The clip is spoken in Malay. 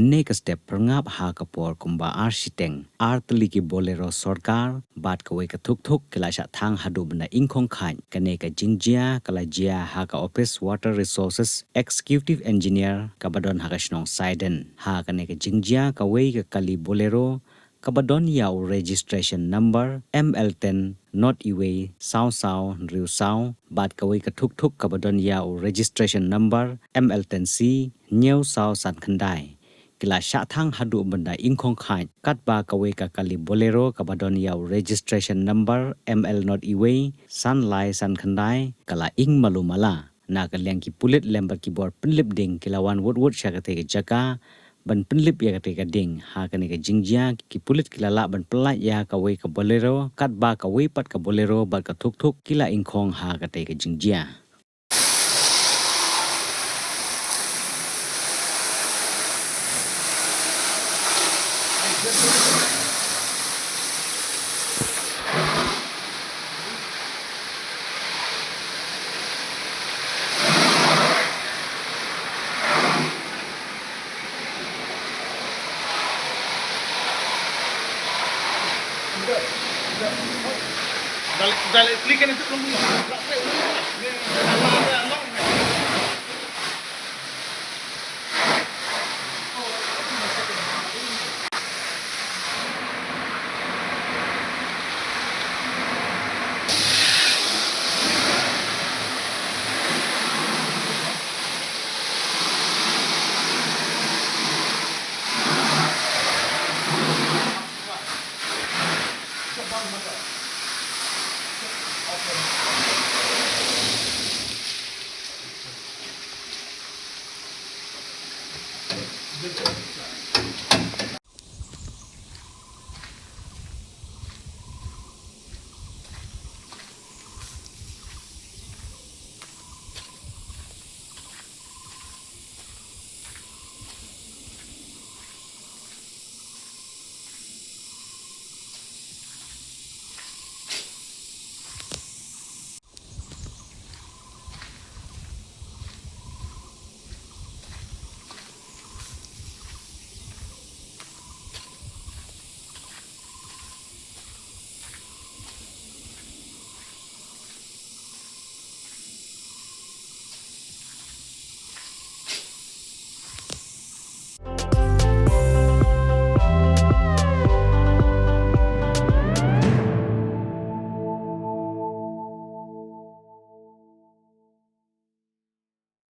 Next step perngap ha kapor kumba architect artli ki bolero sorkar bat kawei ka thuk thuk kila sha thang hadu benda ingkhong khan kane ka jingjia kala jia ha ka Ophis water resources executive engineer kabadon ha ka snong Saiden ha kane ka jingjia kawei ka kali bolero kabadon yaw registration number ML10 not iway sao riu sao bat kawei ka thuk thuk kabadon yaw registration number ML10C new sao san khandai kila sha thang hadu benda ingkhong khan kat ba kawei ka kali bolero kabadon yaw registration number ML not iway san lai san khandai kala ing malumala na ka leng ki pulit lembar ki bor pinlip ding kila wan wood shakate ka jaka ban pinlip ya kate ka ding ha kane ka jingjia ki pulit kila la ban plat ya kawei ka bolero kat ba kawei pat ka bolero ba ka thuk thuk kila ingkhong ha kate ka jingjia Dale, explíquenle esto.